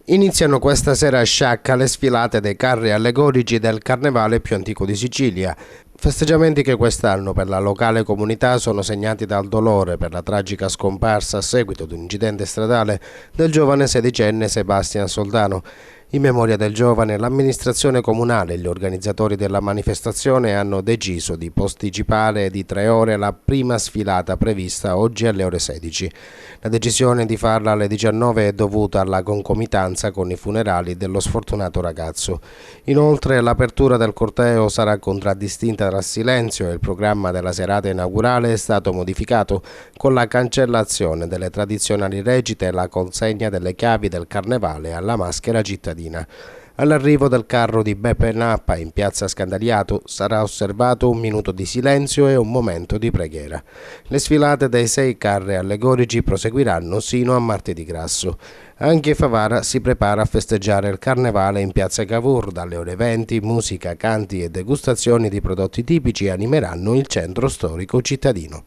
Iniziano questa sera a Sciacca le sfilate dei carri allegorici del carnevale più antico di Sicilia. Festeggiamenti che quest'anno per la locale comunità sono segnati dal dolore per la tragica scomparsa a seguito di un incidente stradale del giovane sedicenne Sebastian Soldano. In memoria del giovane, l'amministrazione comunale e gli organizzatori della manifestazione hanno deciso di posticipare di 3 ore la prima sfilata prevista oggi alle ore 16. La decisione di farla alle 19 è dovuta alla concomitanza con i funerali dello sfortunato ragazzo. Inoltre, l'apertura del corteo sarà contraddistinta dal silenzio e il programma della serata inaugurale è stato modificato con la cancellazione delle tradizionali recite e la consegna delle chiavi del carnevale alla maschera cittadina. All'arrivo del carro di Beppe Nappa in piazza Scandaliato sarà osservato un minuto di silenzio e un momento di preghiera. Le sfilate dei 6 carri allegorici proseguiranno sino a martedì grasso. Anche Favara si prepara a festeggiare il carnevale in piazza Cavour. Dalle ore 20 musica, canti e degustazioni di prodotti tipici animeranno il centro storico cittadino.